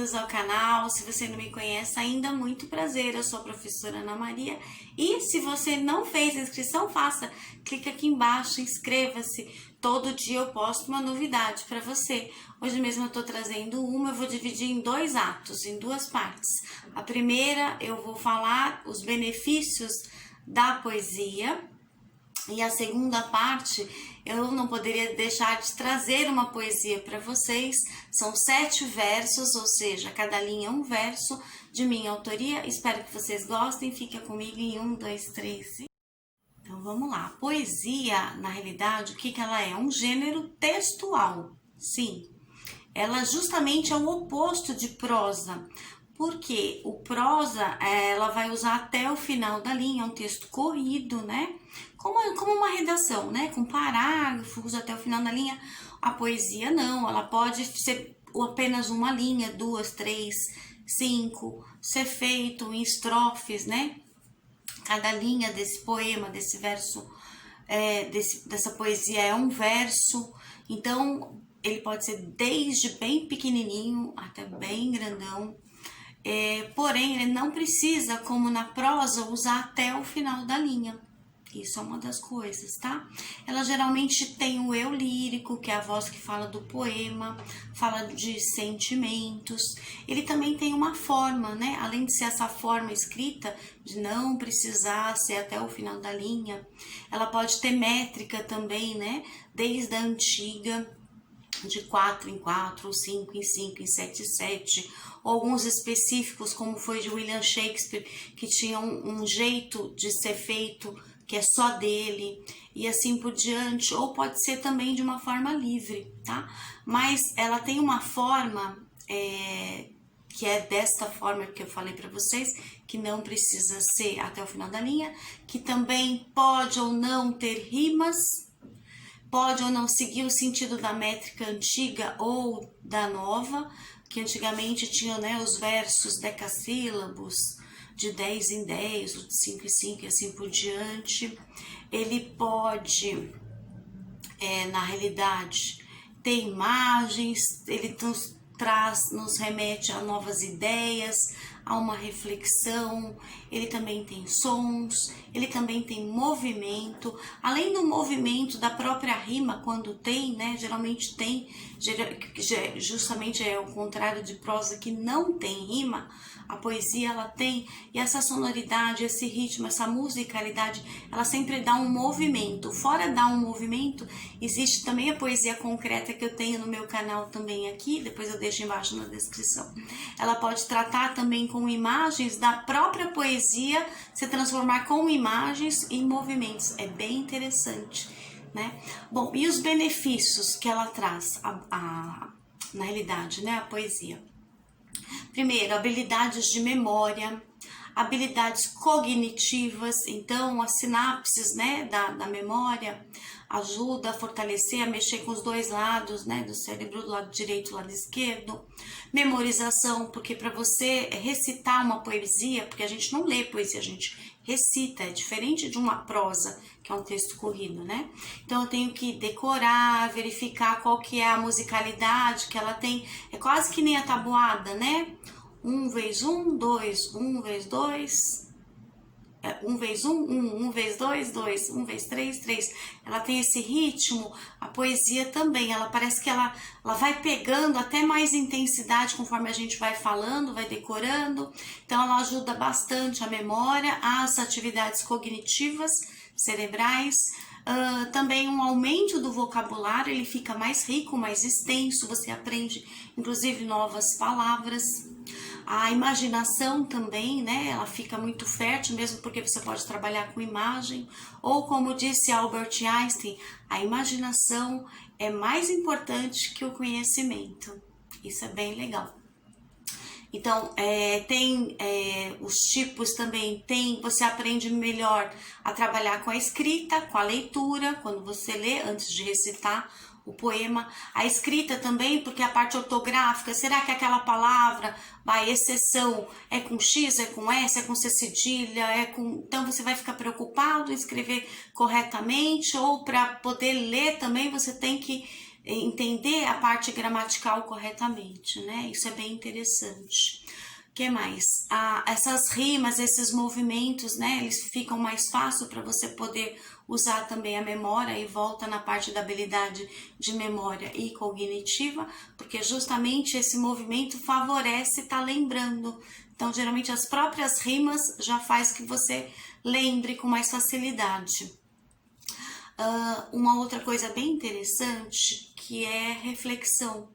bem-vindos ao canal. Se você não me conhece ainda, muito prazer, eu sou a professora Ana Maria. E se você não fez a inscrição, faça, clica aqui embaixo, inscreva-se. Todo dia eu posto uma novidade para você. Hoje mesmo eu estou trazendo uma, eu vou dividir em dois atos, em duas partes. A primeira eu vou falar os benefícios da poesia. E a segunda parte, eu não poderia deixar de trazer uma poesia para vocês. São 7 versos, ou seja, cada linha é um verso de minha autoria. Espero que vocês gostem. Fica comigo em 1, 2, 3. Então vamos lá. Poesia, na realidade, o que ela é? Um gênero textual. Sim, ela justamente é o oposto de prosa. Porque o prosa, ela vai usar até o final da linha, é um texto corrido, né? Como uma redação, né? Com parágrafos até o final da linha. A poesia não, ela pode ser apenas uma linha, 2, 3, 5, ser feito em estrofes, né? Cada linha desse poema, desse verso, dessa poesia é um verso. Então, ele pode ser desde bem pequenininho até bem grandão. Porém, ele não precisa, como na prosa, usar até o final da linha. Isso é uma das coisas, tá? Ela geralmente tem o eu lírico, que é a voz que fala do poema, fala de sentimentos. Ele também tem uma forma, né? Além de ser essa forma escrita, de não precisar ser até o final da linha. Ela pode ter métrica também, né? Desde a antiga, de 4 em 4, ou 5 em 5, em 7 em 7, ou alguns específicos, como foi de William Shakespeare, que tinha um jeito de ser feito, que é só dele, e assim por diante, ou pode ser também de uma forma livre, tá? Mas ela tem uma forma, que é desta forma que eu falei para vocês, que não precisa ser até o final da linha, que também pode ou não ter rimas, pode ou não seguir o sentido da métrica antiga ou da nova, que antigamente tinha, né, os versos decassílabos, de 10 em 10, de 5 em 5 e assim por diante. Ele pode, na realidade, ter imagens, ele nos remete a novas ideias, a uma reflexão. Ele também tem sons, ele também tem movimento. Além do movimento da própria rima, quando tem, né, geralmente tem, justamente é o contrário de prosa que não tem rima. A poesia, ela tem, e essa sonoridade, esse ritmo, essa musicalidade, ela sempre dá um movimento. Fora dar um movimento, existe também a poesia concreta, que eu tenho no meu canal também aqui, depois eu deixo embaixo na descrição. Ela pode tratar também com imagens da própria poesia, se transformar com imagens em movimentos. É bem interessante, né? Bom, e os benefícios que ela traz, na realidade, né, a poesia? Primeiro, habilidades de memória, habilidades cognitivas. Então as sinapses, né, da memória ajuda a fortalecer, a mexer com os dois lados, né, do cérebro, do lado direito e do lado esquerdo. Memorização, porque para você recitar uma poesia, porque a gente não lê poesia, a gente recita, é diferente de uma prosa, que é um texto corrido, né? Então eu tenho que decorar, verificar qual que é a musicalidade que ela tem, é quase que nem a tabuada, né? 1 vezes 1, 2, 1 vezes 2, 1 vezes 1, 1, 1 vezes 2, 2, 1 vezes 3, 3. Ela tem esse ritmo, a poesia também, ela parece que ela vai pegando até mais intensidade conforme a gente vai falando, vai decorando. Então ela ajuda bastante a memória, as atividades cognitivas, cerebrais. Também um aumento do vocabulário, ele fica mais rico, mais extenso, você aprende inclusive novas palavras. A imaginação também, né, ela fica muito fértil, mesmo porque você pode trabalhar com imagem, ou como disse Albert Einstein, a imaginação é mais importante que o conhecimento. Isso é bem legal. Então, tem os tipos também, você aprende melhor a trabalhar com a escrita, com a leitura, quando você lê antes de recitar o poema. A escrita também, porque a parte ortográfica, será que aquela palavra, a exceção, é com X, é com S, é com C cedilha, então você vai ficar preocupado em escrever corretamente, ou para poder ler também você tem que entender a parte gramatical corretamente, né? Isso é bem interessante. O que mais? Essas rimas, esses movimentos, né? Eles ficam mais fácil para você poder usar também a memória, e volta na parte da habilidade de memória e cognitiva, porque justamente esse movimento favorece estar lembrando. Então, geralmente as próprias rimas já faz que você lembre com mais facilidade. Uma outra coisa bem interessante que é reflexão.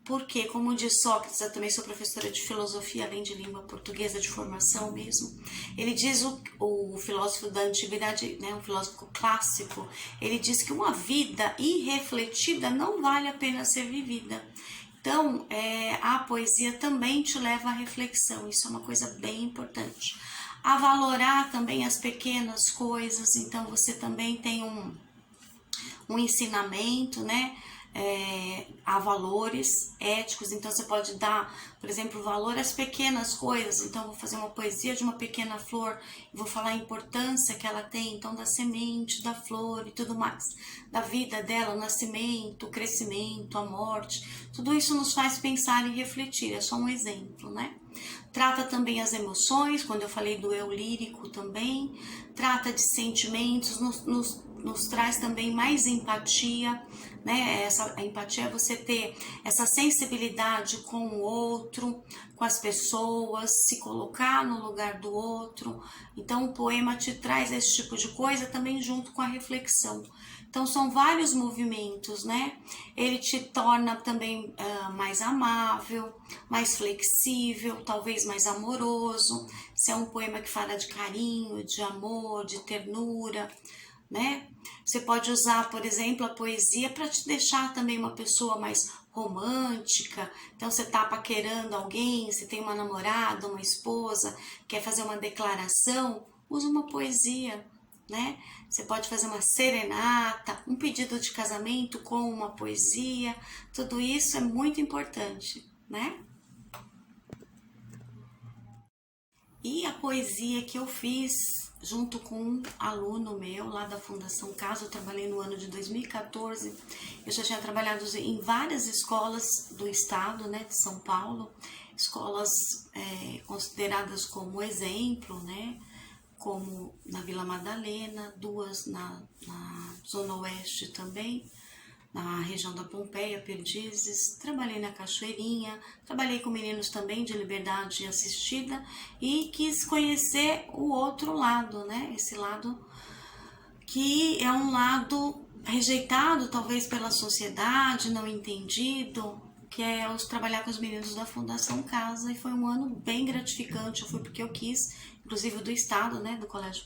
Porque, como diz Sócrates, eu também sou professora de filosofia, além de língua portuguesa de formação mesmo. Ele diz, o filósofo da antiguidade, né, um filósofo clássico, ele diz que uma vida irrefletida não vale a pena ser vivida. Então, a poesia também te leva à reflexão, isso é uma coisa bem importante. A valorar também as pequenas coisas, então você também tem um ensinamento, né? A valores éticos, então você pode dar, por exemplo, valor às pequenas coisas. Então vou fazer uma poesia de uma pequena flor e vou falar a importância que ela tem, então, da semente, da flor e tudo mais, da vida dela, o nascimento, o crescimento, a morte. Tudo isso nos faz pensar e refletir, é só um exemplo, né? Trata também as emoções, quando eu falei do eu lírico também, trata de sentimentos, nos traz também mais empatia, né? A empatia é você ter essa sensibilidade com o outro, com as pessoas, se colocar no lugar do outro. Então o poema te traz esse tipo de coisa também junto com a reflexão. Então são vários movimentos, né? Ele te torna também mais amável, mais flexível, talvez mais amoroso. Se é um poema que fala de carinho, de amor, de ternura, né? Você pode usar, por exemplo, a poesia para te deixar também uma pessoa mais romântica. Então você está paquerando alguém, você tem uma namorada, uma esposa, quer fazer uma declaração, usa uma poesia, né? Você pode fazer uma serenata, um pedido de casamento com uma poesia. Tudo isso é muito importante, né? E a poesia que eu fiz junto com um aluno meu lá da Fundação Casa, eu trabalhei no ano de 2014, eu já tinha trabalhado em várias escolas do estado, né, de São Paulo, escolas consideradas como exemplo, né, como na Vila Madalena, duas na Zona Oeste também, na região da Pompeia, Perdizes, trabalhei na Cachoeirinha, trabalhei com meninos também de liberdade assistida e quis conhecer o outro lado, né? Esse lado que é um lado rejeitado talvez pela sociedade, não entendido, que é trabalhar com os meninos da Fundação Casa, e foi um ano bem gratificante. Eu fui porque eu quis, inclusive do estado, né? Do Colégio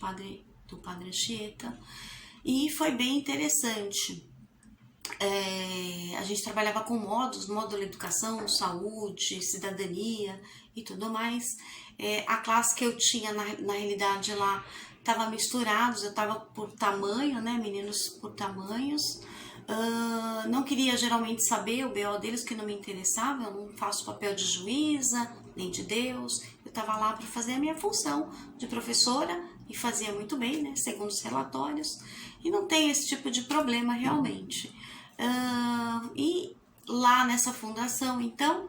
do Padre Anchieta, e foi bem interessante. A gente trabalhava com módulo educação, saúde, cidadania e tudo mais. A classe que eu tinha, na realidade, lá estava misturados, eu estava por tamanho, né, meninos por tamanhos. Não queria geralmente saber o BO deles, que não me interessava, eu não faço papel de juíza, nem de Deus. Eu estava lá para fazer a minha função de professora e fazia muito bem, né, segundo os relatórios, e não tem esse tipo de problema realmente. E lá nessa fundação, então,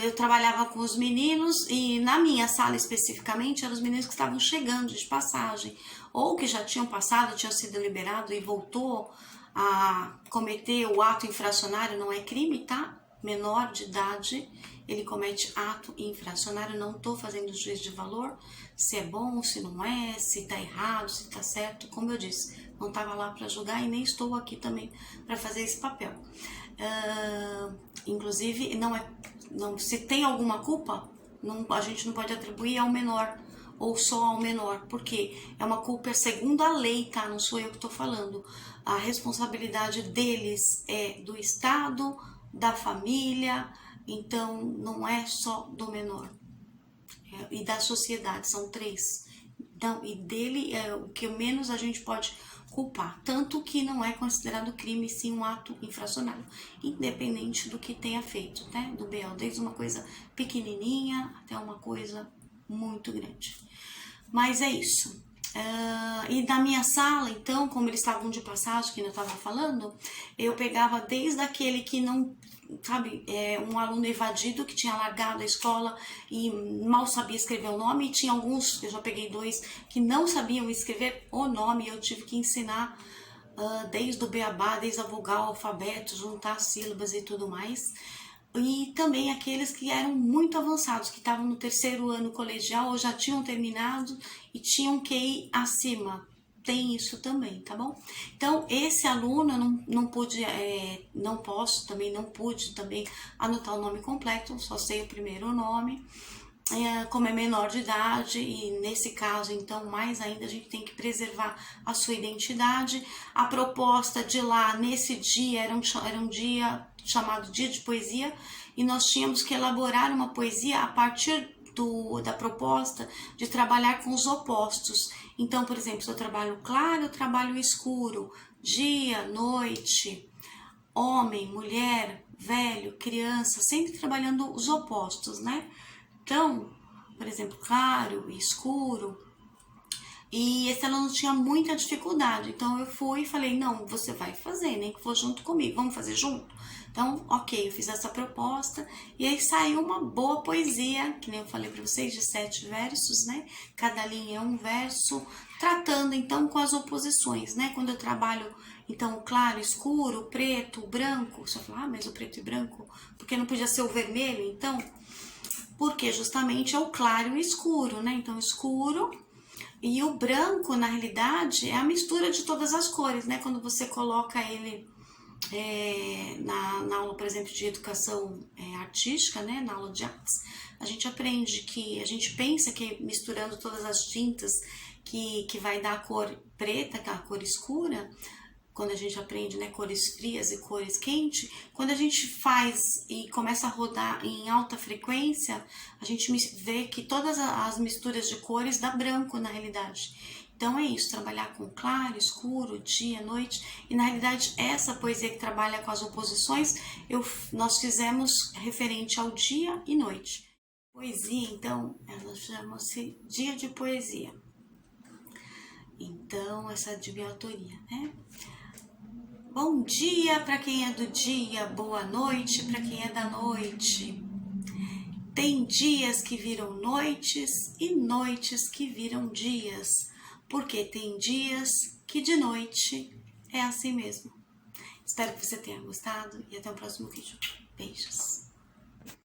eu trabalhava com os meninos, e na minha sala especificamente eram os meninos que estavam chegando de passagem, ou que já tinham passado, tinham sido liberados e voltou a cometer o ato infracionário. Não é crime, tá? Menor de idade, ele comete ato infracionário. Não estou fazendo juízo de valor, se é bom, se não é, se está errado, se está certo. Como eu disse, não estava lá para julgar e nem estou aqui também para fazer esse papel. Inclusive, se tem alguma culpa, a gente não pode atribuir ao menor ou só ao menor, porque é uma culpa segundo a lei, tá? Não sou eu que estou falando. A responsabilidade deles é do Estado, da família, então não é só do menor. E da sociedade, são três. Então, e dele é o que menos a gente pode culpar, tanto que não é considerado crime, sim um ato infracionário, independente do que tenha feito, né? Do BO, desde uma coisa pequenininha até uma coisa muito grande. Mas é isso. E na minha sala, então, como eles estavam de passagem, que eu estava falando, eu pegava desde aquele que não, sabe, um aluno evadido que tinha largado a escola e mal sabia escrever o nome, e tinha alguns, eu já peguei 2, que não sabiam escrever o nome, eu tive que ensinar desde o beabá, desde a vogal, alfabeto, juntar sílabas e tudo mais. E também aqueles que eram muito avançados, que estavam no 3º ano colegial ou já tinham terminado e tinham QI acima. Tem isso também, tá bom? Então, esse aluno eu não pude, não pude também anotar o nome completo, só sei o primeiro nome. Como é menor de idade, e nesse caso, então, mais ainda, a gente tem que preservar a sua identidade. A proposta de lá, nesse dia, era um dia chamado Dia de Poesia, e nós tínhamos que elaborar uma poesia a partir da proposta de trabalhar com os opostos. Então, por exemplo, se eu trabalho claro, eu trabalho escuro, dia, noite, homem, mulher, velho, criança, sempre trabalhando os opostos, né? Então, por exemplo, claro e escuro. E esse aluno tinha muita dificuldade. Então eu fui e falei, não, você vai fazer, nem que for junto comigo, vamos fazer junto? Então, ok, eu fiz essa proposta e aí saiu uma boa poesia, que nem eu falei para vocês, de 7 versos, né? Cada linha é um verso, tratando então com as oposições, né? Quando eu trabalho, então, claro, escuro, preto, branco, você fala, mas o preto e branco, porque não podia ser o vermelho, então? Porque justamente é o claro e o escuro, né? Então, escuro e o branco, na realidade, é a mistura de todas as cores, né? Quando você coloca ele na aula, por exemplo, de educação artística, né? Na aula de artes, a gente aprende que, a gente pensa que misturando todas as tintas que vai dar a cor preta, que é a cor escura, quando a gente aprende, né, cores frias e cores quentes, quando a gente faz e começa a rodar em alta frequência, a gente vê que todas as misturas de cores dá branco na realidade. Então é isso, trabalhar com claro, escuro, dia, noite, e na realidade essa poesia que trabalha com as oposições, nós fizemos referente ao dia e noite. Poesia, então, ela chama-se Dia de Poesia. Então, essa é de minha autoria, né? Bom dia para quem é do dia, boa noite para quem é da noite. Tem dias que viram noites e noites que viram dias, porque tem dias que de noite é assim mesmo. Espero que você tenha gostado e até o próximo vídeo. Beijos!